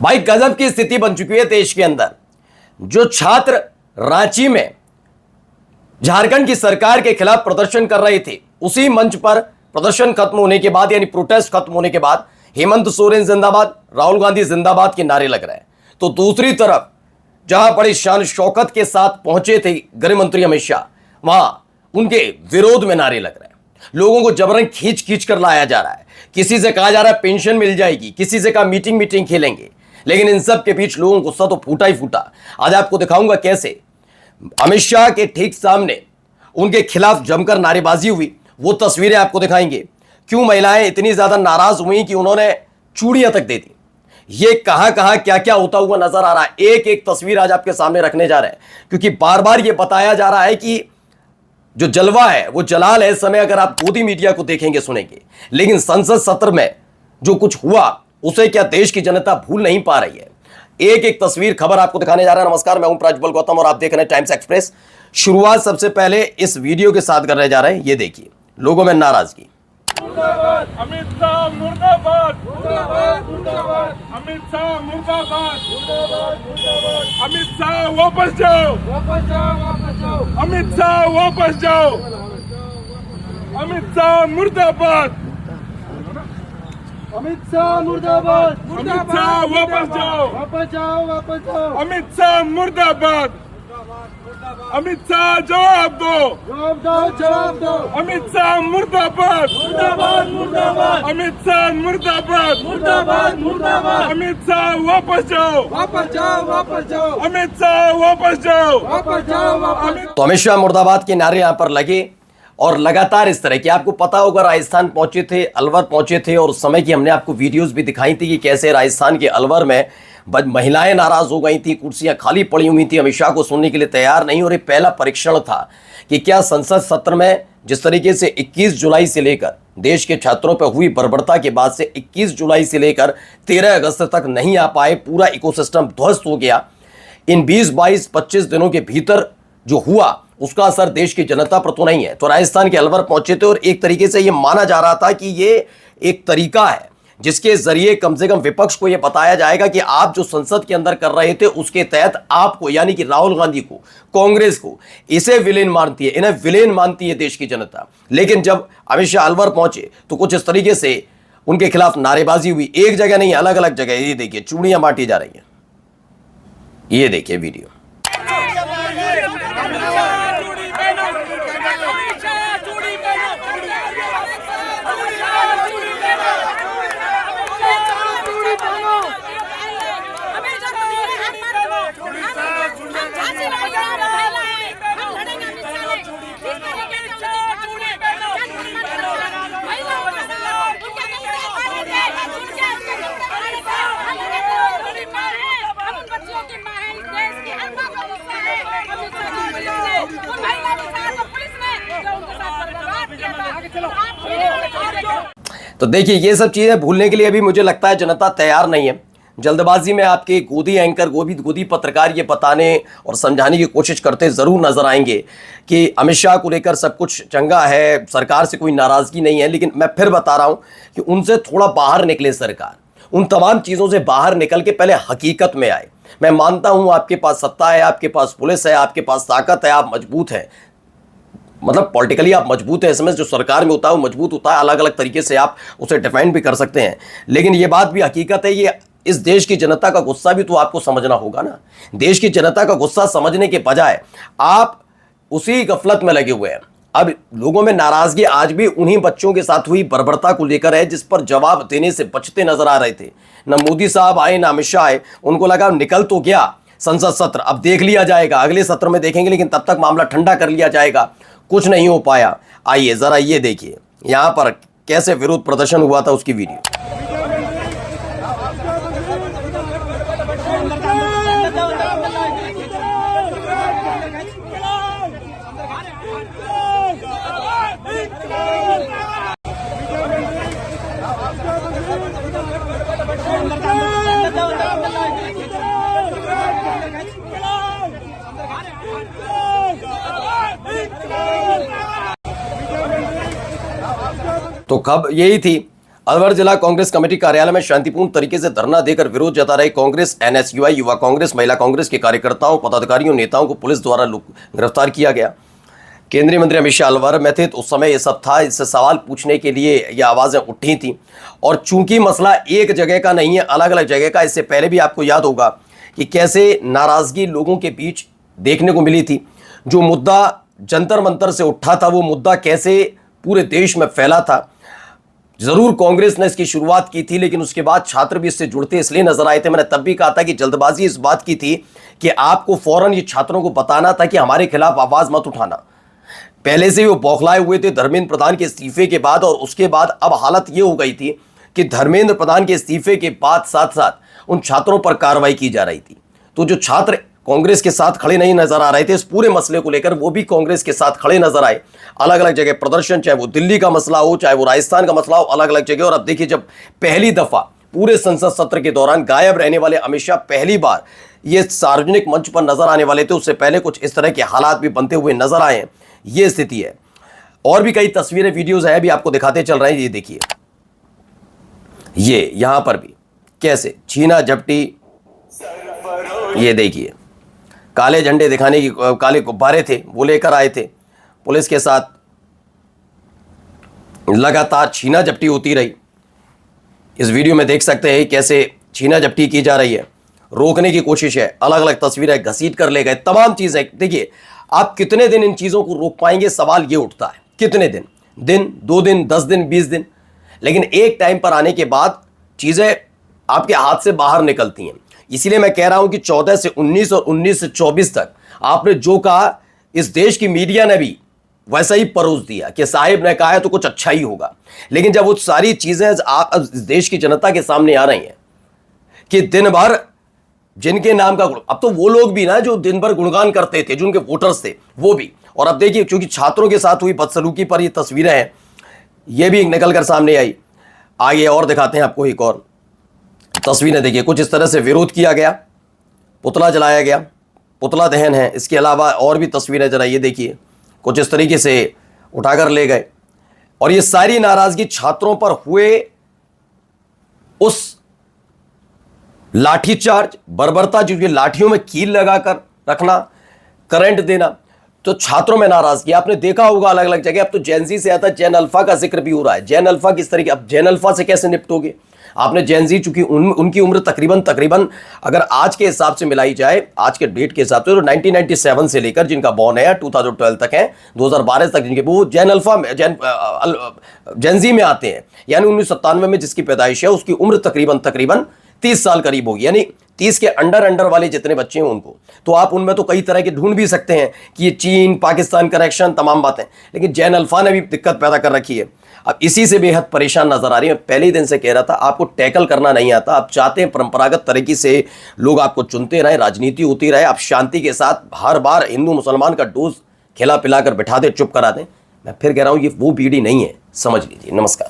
भाई गजब की स्थिति बन चुकी है देश के अंदर। जो छात्र रांची में झारखंड की सरकार के खिलाफ प्रदर्शन कर रहे थे, उसी मंच पर प्रदर्शन खत्म होने के बाद यानी प्रोटेस्ट खत्म होने के बाद हेमंत सोरेन जिंदाबाद, राहुल गांधी जिंदाबाद के नारे लग रहे हैं। तो दूसरी तरफ जहां बड़ी शान शौकत के साथ पहुंचे थे गृह मंत्री अमित शाह, वहां उनके विरोध में नारे लग रहे हैं। लोगों को जबरन खींच खींच कर लाया जा रहा है। किसी से कहा जा रहा है पेंशन मिल जाएगी, किसी से कहा मीटिंग खेलेंगे, लेकिन इन सब के बीच लोगों को गुस्सा तो फूटा ही फूटा। आज आपको दिखाऊंगा कैसे अमित शाह के ठीक सामने उनके खिलाफ जमकर नारेबाजी हुई। वो तस्वीरें आपको दिखाएंगे। क्यों महिलाएं इतनी ज्यादा नाराज हुई कि उन्होंने चूड़ियां तक दे दी। ये कहां कहां क्या क्या होता हुआ नजर आ रहा है, एक एक तस्वीर आज आपके सामने रखने जा रहे हैं। क्योंकि बार बार ये बताया जा रहा है कि जो जलवा है वो जलाल है। इस समय अगर आप मोदी मीडिया को देखेंगे सुनेंगे, लेकिन संसद सत्र में जो कुछ हुआ उसे क्या देश की जनता भूल नहीं पा रही है। एक एक तस्वीर खबर आपको दिखाने जा रहा है। नमस्कार, मैं हूं प्रज्वल गौतम और आप देख रहे हैं टाइम्स एक्सप्रेस। शुरुआत सबसे पहले इस वीडियो के साथ करने जा रहे हैं। ये देखिए लोगों में नाराजगी। अमित शाह मुर्दाबाद, मुर्दाबाद, अमित शाह मुर्दाबाद, अमित शाह वापस जाओ, अमित शाह वापस जाओ, अमित शाह मुर्दाबाद, अमित शाह मुर्दाबाद, अमित शाह वापस जाओ, वापस जाओ, अमित शाह मुर्दाबाद, अमित शाह जवाब दो, जवाब दो, अमित शाह मुर्दाबाद, मुर्दाबाद, अमित शाह मुर्दाबाद, मुर्दाबाद, अमित शाह वापस जाओ, वापस जाओ, अमित शाह वापस जाओ, वापस तो अमित शाह मुर्दाबाद के नारे यहां पर लगे और लगातार इस तरह की। आपको पता होगा राजस्थान पहुंचे थे, अलवर पहुंचे थे और उस समय की हमने आपको वीडियोस भी दिखाई थी कि कैसे राजस्थान के अलवर में महिलाएं नाराज हो गई थी, कुर्सियां खाली पड़ी हुई थी, अमित शाह को सुनने के लिए तैयार नहीं। और ये पहला परीक्षण था कि क्या संसद सत्र में जिस तरीके से 21 जुलाई से लेकर देश के छात्रों पर हुई बर्बरता के बाद से 21 जुलाई से लेकर 13 अगस्त तक नहीं आ पाए, पूरा इकोसिस्टम ध्वस्त हो गया। इन 20, 22, 25 दिनों के भीतर जो हुआ उसका असर देश की जनता पर तो नहीं है। तो राजस्थान के अलवर पहुंचे थे और एक तरीके से यह माना जा रहा था कि ये एक तरीका है जिसके जरिए कम से कम विपक्ष को यह बताया जाएगा कि आप जो संसद के अंदर कर रहे थे उसके तहत आपको, यानी कि राहुल गांधी को, कांग्रेस को, इसे विलेन मानती है, इन्हें विलेन मानती है देश की जनता। लेकिन जब अमित शाह अलवर पहुंचे तो कुछ इस तरीके से उनके खिलाफ नारेबाजी हुई। एक जगह नहीं, अलग अलग जगह। ये देखिए चूड़ियां बांटी जा रही हैं। ये देखिए वीडियो। तो देखिए ये सब चीजें भूलने के लिए अभी मुझे लगता है जनता तैयार नहीं है। जल्दबाजी में आपके गोदी एंकर, गोदी पत्रकार ये बताने और समझाने की कोशिश करते जरूर नजर आएंगे कि अमित शाह को लेकर सब कुछ चंगा है, सरकार से कोई नाराजगी नहीं है। लेकिन मैं फिर बता रहा हूं कि उनसे थोड़ा बाहर निकले सरकार, उन तमाम चीजों से बाहर निकल के पहले हकीकत में आए। मैं मानता हूं आपके पास सत्ता है, आपके पास पुलिस है, आपके पास ताकत है, आप मजबूत हैं, मतलब पॉलिटिकली आप मजबूत है। इसमें जो सरकार में होता है वो मजबूत होता है, अलग अलग तरीके से आप उसे डिफेंड भी कर सकते हैं। लेकिन ये बात भी हकीकत है, ये इस देश की जनता का गुस्सा भी तो आपको समझना होगा ना। देश की जनता का गुस्सा समझने के बजाय आप उसी गफलत में लगे हुए हैं। अब लोगों में नाराजगी आज भी उन्हीं बच्चों के साथ हुई बर्बरता को लेकर है जिस पर जवाब देने से बचते नजर आ रहे थे। न मोदी साहब आए, न अमित शाह आए। उनको लगा निकल तो गया संसद सत्र, अब देख लिया जाएगा, अगले सत्र में देखेंगे, लेकिन तब तक मामला ठंडा कर लिया जाएगा। कुछ नहीं हो पाया। आइए जरा ये देखिए यहां पर कैसे विरोध प्रदर्शन हुआ था, उसकी वीडियो। तो खबर यही थी। अलवर जिला कांग्रेस कमेटी कार्यालय में शांतिपूर्ण तरीके से धरना देकर विरोध जता रहे कांग्रेस, एनएसयूआई, युवा कांग्रेस, महिला कांग्रेस के कार्यकर्ताओं, पदाधिकारियों, नेताओं को पुलिस द्वारा गिरफ्तार किया गया। केंद्रीय मंत्री अमित शाह अलवर में थे तो उस समय ये सब था, इससे सवाल पूछने के लिए ये आवाज़ें उठी थी। और चूंकि मसला एक जगह का नहीं है, अलग अलग जगह का, इससे पहले भी आपको याद होगा कि कैसे नाराज़गी लोगों के बीच देखने को मिली थी। जो मुद्दा जंतर मंतर से उठा था वो मुद्दा कैसे पूरे देश में फैला था। जरूर कांग्रेस ने इसकी शुरुआत की थी, लेकिन उसके बाद छात्र भी इससे जुड़ते इसलिए नजर आए थे। मैंने तब भी कहा था कि जल्दबाजी इस बात की थी कि आपको फौरन ये छात्रों को बताना था कि हमारे खिलाफ आवाज मत उठाना। पहले से वो बौखलाए हुए थे धर्मेंद्र प्रधान के इस्तीफे के बाद, और उसके बाद अब हालत ये हो गई थी कि धर्मेंद्र प्रधान के इस्तीफे के बाद साथ साथ उन छात्रों पर कार्रवाई की जा रही थी। तो जो छात्र कांग्रेस के साथ खड़े नहीं नजर आ रहे थे इस पूरे मसले को लेकर, वो भी कांग्रेस के साथ खड़े नजर आए। अलग अलग जगह प्रदर्शन, चाहे वो दिल्ली का मसला हो, चाहे वो राजस्थान का मसला हो, अलग अलग जगह। और अब देखिए, जब पहली दफा पूरे संसद सत्र के दौरान गायब रहने वाले अमित शाह पहली बार ये सार्वजनिक मंच पर नजर आने वाले थे, उससे पहले कुछ इस तरह के हालात भी बनते हुए नजर आए हैं। ये स्थिति है। और भी कई तस्वीरें, वीडियोज है, भी आपको दिखाते चल रहे हैं। ये देखिए, ये यहां पर भी कैसे छीना झपटी, ये देखिए काले झंडे दिखाने की, काले गुब्बारे थे वो लेकर आए थे। पुलिस के साथ लगातार छीना झपटी होती रही। इस वीडियो में देख सकते हैं कैसे छीना झपटी की जा रही है, रोकने की कोशिश है, अलग अलग तस्वीरें घसीट कर ले गए, तमाम चीजें। देखिए, आप कितने दिन इन चीजों को रोक पाएंगे, सवाल ये उठता है। कितने दिन, 2 दिन, 10 दिन, 20 दिन, लेकिन एक टाइम पर आने के बाद चीजें आपके हाथ से बाहर निकलती हैं। इसीलिए मैं कह रहा हूं कि 14 से 19 और 19 से 24 तक आपने जो कहा, इस देश की मीडिया ने भी वैसा ही परोस दिया कि साहिब ने कहा है तो कुछ अच्छा ही होगा। लेकिन जब वो सारी चीजें इस देश की जनता के सामने आ रही हैं कि दिन भर जिनके नाम का, अब तो वो लोग भी ना जो दिन भर गुणगान करते थे, जो उनके वोटर्स थे, वो भी। और अब देखिए, क्योंकि छात्रों के साथ हुई बदसलूकी पर ये तस्वीरें हैं, ये भी निकल कर सामने आई। आगे और दिखाते हैं आपको एक और तस्वीरें। देखिए, कुछ इस तरह से विरोध किया गया, पुतला जलाया गया, पुतला दहन है। इसके अलावा और भी तस्वीरें, जरा ये देखिए, कुछ इस तरीके से उठाकर ले गए। और ये सारी नाराजगी छात्रों पर हुए उस लाठीचार्ज, बर्बरता, जो लाठियों में कील लगाकर रखना, करंट देना, तो छात्रों में नाराजगी आपने देखा होगा अलग अलग जगह। अब तो जैन जी से आता है, जैन अल्फा का जिक्र भी हो रहा है। जैन अल्फा किस तरीके, अब जैन अल्फा से कैसे निपटोगे आपने? जैन जी, चूंकि उनकी उम्र तकरीबन अगर आज के हिसाब से मिलाई जाए, आज के डेट के हिसाब से, तो 1997 से लेकर जिनका बॉर्न है 2012 तक है, 2012 तक जिनके, वो जैन अल्फा में, जैन जी में आते हैं। यानी 1997 में जिसकी पैदाइश है उसकी उम्र तकरीबन 30 साल करीब होगी। यानी 30 के अंडर वाले जितने बच्चे हैं उनको, तो आप उनमें तो कई तरह के ढूंढ भी सकते हैं कि ये चीन, पाकिस्तान कनेक्शन, तमाम बातें। लेकिन जैन अल्फा ने भी दिक्कत पैदा कर रखी है। अब इसी से बेहद परेशान नजर आ रही है। पहले ही दिन से कह रहा था, आपको टैकल करना नहीं आता। आप चाहते हैं परंपरागत तरीके से लोग आपको चुनते रहे, राजनीति होती रहे, आप शांति के साथ हर बार हिंदू मुसलमान का डोज खिला पिला कर बिठा दे, चुप करा दें। मैं फिर कह रहा हूं, ये वो पीढ़ी नहीं है, समझ लीजिए। नमस्कार।